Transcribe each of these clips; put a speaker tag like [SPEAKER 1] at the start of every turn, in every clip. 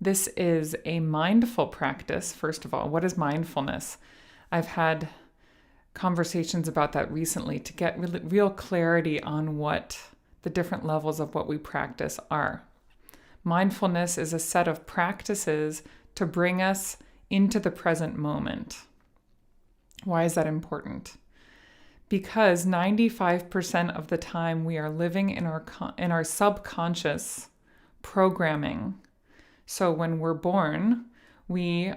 [SPEAKER 1] This is a mindful practice, first of all. What is mindfulness? I've had conversations about that recently to get real clarity on what the different levels of what we practice are. Mindfulness is a set of practices to bring us into the present moment. Why is that important? Because 95% of the time we are living in our subconscious programming. So when we're born, we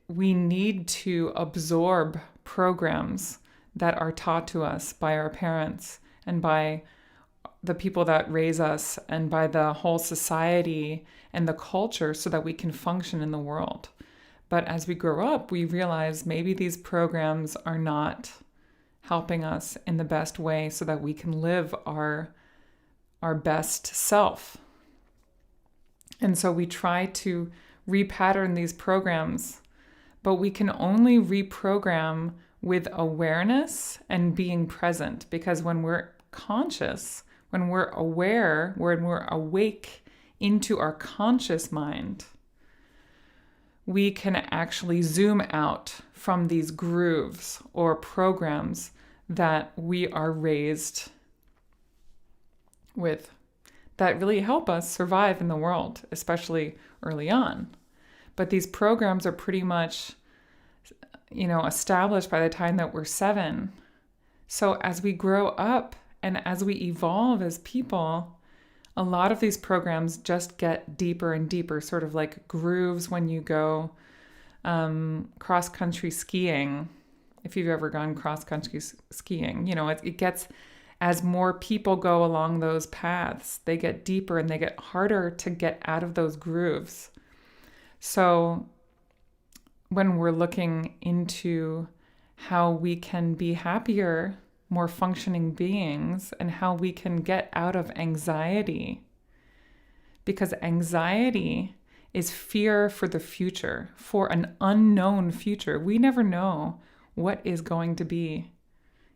[SPEAKER 1] need to absorb programs that are taught to us by our parents and by the people that raise us and by the whole society and the culture so that we can function in the world. But as we grow up, we realize maybe these programs are not helping us in the best way so that we can live our best self. And so we try to repattern these programs, but we can only reprogram with awareness and being present, because when we're conscious, when we're aware, when we're awake into our conscious mind, we can actually zoom out from these grooves or programs that we are raised with that really help us survive in the world, especially early on. But these programs are pretty much, established by the time that we're 7. So as we grow up and as we evolve as people, a lot of these programs just get deeper and deeper, sort of like grooves when you go cross-country skiing. If you've ever gone cross-country skiing, it gets, as more people go along those paths, they get deeper and they get harder to get out of those grooves. So when we're looking into how we can be happier, more functioning beings, and how we can get out of anxiety, because anxiety is fear for the future, for an unknown future. We never know what is going to be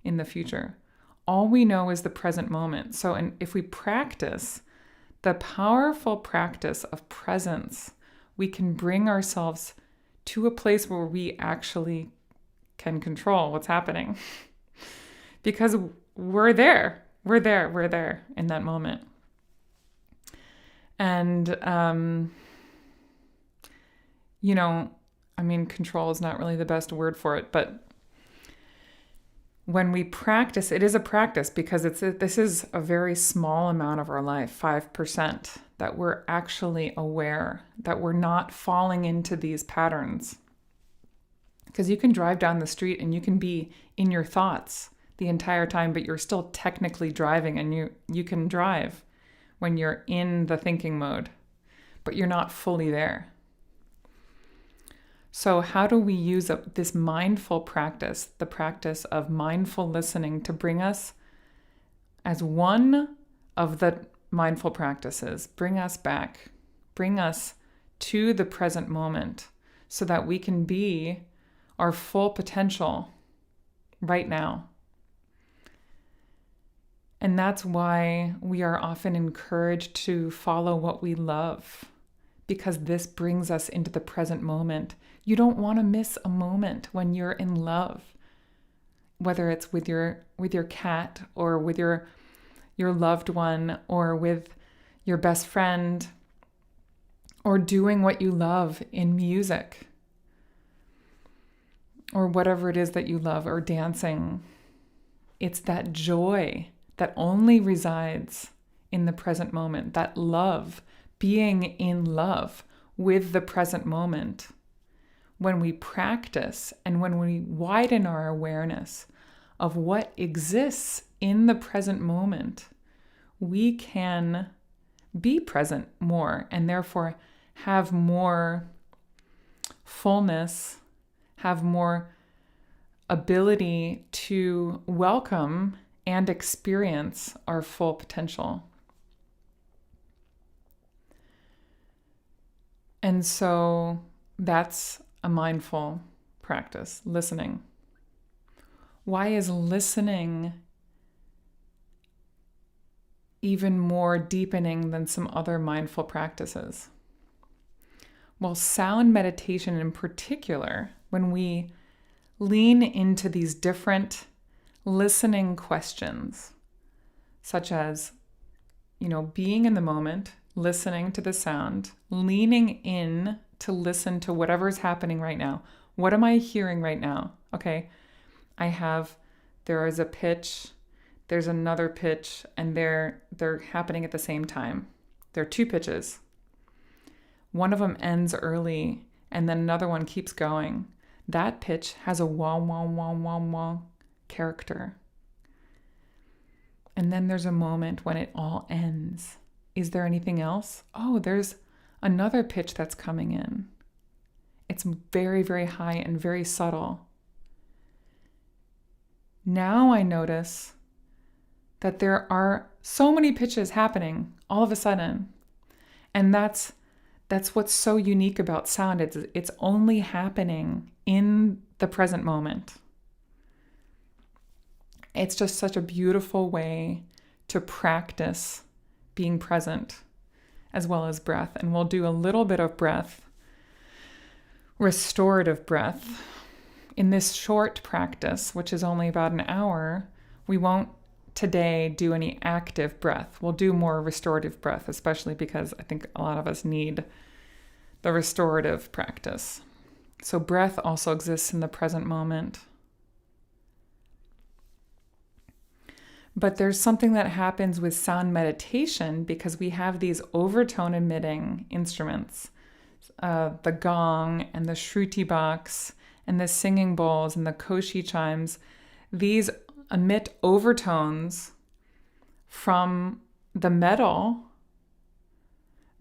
[SPEAKER 1] in the future. All we know is the present moment. So if we practice the powerful practice of presence, we can bring ourselves to a place where we actually can control what's happening. Because we're there in that moment. And, control is not really the best word for it, but when we practice, it is a practice because this is a very small amount of our life, 5%, that we're actually aware, that we're not falling into these patterns. Because you can drive down the street and you can be in your thoughts the entire time, but you're still technically driving, and you can drive when you're in the thinking mode, but you're not fully there. So how do we use this mindful practice, the practice of mindful listening, to bring us, as one of the mindful practices, bring us back, bring us to the present moment so that we can be our full potential right now? And that's why we are often encouraged to follow what we love, because this brings us into the present moment. You don't want to miss a moment when you're in love, whether it's with your cat or with your loved one or with your best friend, or doing what you love in music or whatever it is that you love, or dancing. It's that joy that only resides in the present moment, that love, being in love with the present moment. When we practice and when we widen our awareness of what exists in the present moment, we can be present more and therefore have more fullness, have more ability to welcome and experience our full potential. And so that's a mindful practice, listening. Why is listening even more deepening than some other mindful practices? Well, sound meditation in particular, when we lean into these different listening questions, such as, being in the moment, listening to the sound, leaning in to listen to whatever's happening right now. What am I hearing right now? Okay, there is a pitch, there's another pitch, and they're happening at the same time. There are two pitches. One of them ends early, and then another one keeps going. That pitch has a wah, wah, wah, wah, wah character. And then there's a moment when it all ends. Is there anything else? Oh, there's another pitch that's coming in. It's very, very high and very subtle. Now I notice that there are so many pitches happening all of a sudden. And that's what's so unique about sound. It's only happening in the present moment. It's just such a beautiful way to practice being present as well as breath. And we'll do a little bit of breath, restorative breath. In this short practice, which is only about an hour, we won't today do any active breath. We'll do more restorative breath, especially because I think a lot of us need the restorative practice. So breath also exists in the present moment. But there's something that happens with sound meditation because we have these overtone emitting instruments, the gong and the shruti box and the singing bowls and the koshi chimes. These emit overtones from the metal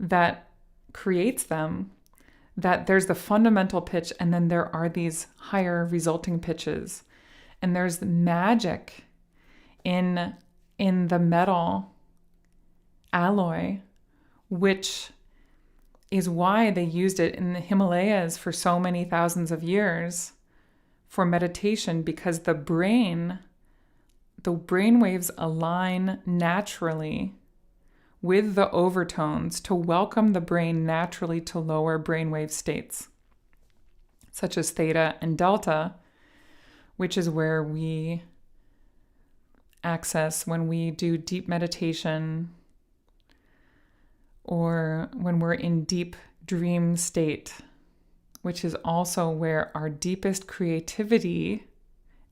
[SPEAKER 1] that creates them, that there's the fundamental pitch, and then there are these higher resulting pitches. And there's magic in the metal alloy, which is why they used it in the Himalayas for so many thousands of years for meditation, because the brain waves align naturally with the overtones to welcome the brain naturally to lower brainwave states, such as theta and delta, which is where we access when we do deep meditation or when we're in deep dream state, which is also where our deepest creativity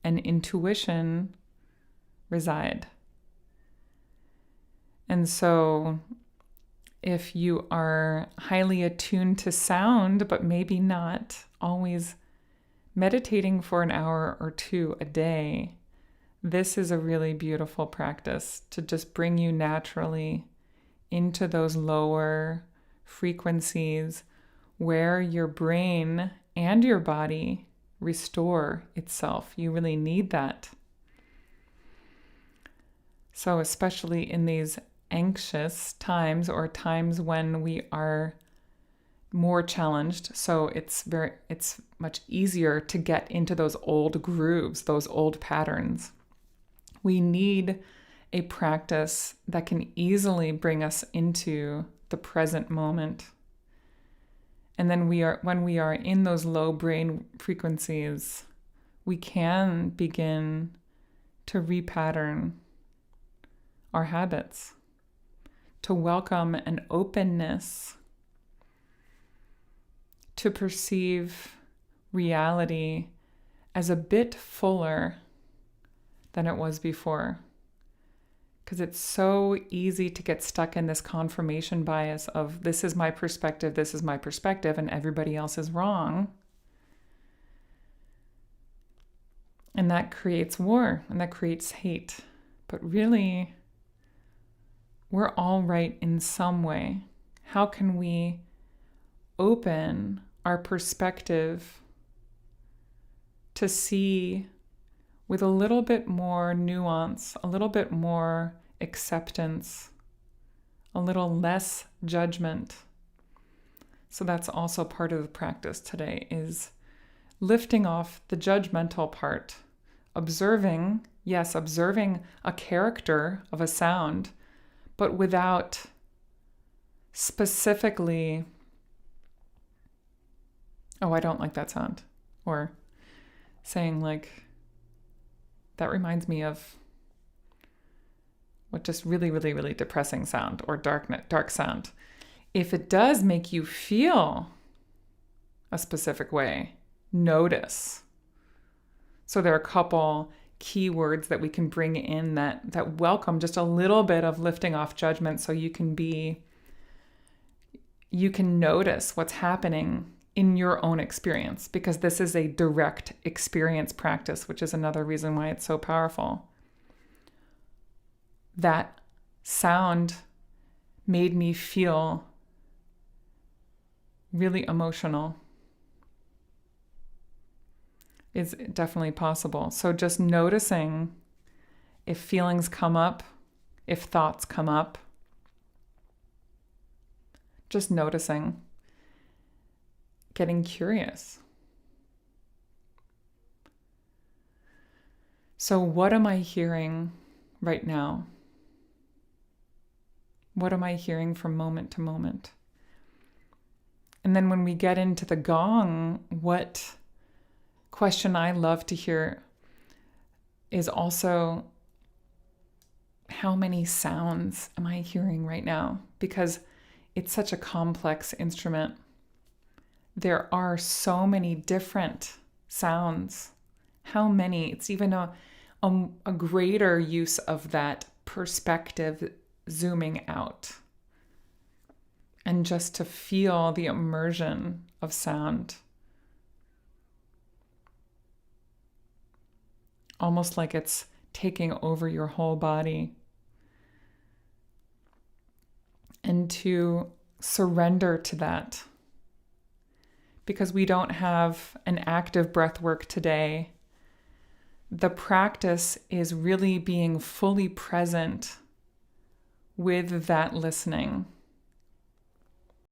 [SPEAKER 1] and intuition reside. And so if you are highly attuned to sound, but maybe not always meditating for an hour or two a day, this is a really beautiful practice to just bring you naturally into those lower frequencies where your brain and your body restore itself. You really need that. So especially in these anxious times or times when we are more challenged, so it's much easier to get into those old grooves, those old patterns. We need a practice that can easily bring us into the present moment. And then when we are in those low brain frequencies, we can begin to repattern our habits, to welcome an openness to perceive reality as a bit fuller than it was before. Because it's so easy to get stuck in this confirmation bias of this is my perspective, and everybody else is wrong. And that creates war and that creates hate. But really, we're all right in some way. How can we open our perspective to see with a little bit more nuance, a little bit more acceptance, a little less judgment? So that's also part of the practice today, is lifting off the judgmental part, observing a character of a sound, but without specifically oh, I don't like that sound. Or saying like, that reminds me of what just really, really, really depressing sound or dark sound. If it does make you feel a specific way, notice. So there are a couple key words that we can bring in that welcome just a little bit of lifting off judgment, so you can notice what's happening in your own experience, because this is a direct experience practice, which is another reason why it's so powerful. That sound made me feel really emotional. Is definitely possible. So just noticing if feelings come up, if thoughts come up, just noticing, getting curious. So what am I hearing right now? What am I hearing from moment to moment? And then when we get into the gong, what question I love to hear is also, how many sounds am I hearing right now? Because it's such a complex instrument. There are so many different sounds. How many? It's even a greater use of that perspective, zooming out. And just to feel the immersion of sound. Almost like it's taking over your whole body. And to surrender to that. Because we don't have an active breath work today, the practice is really being fully present with that listening.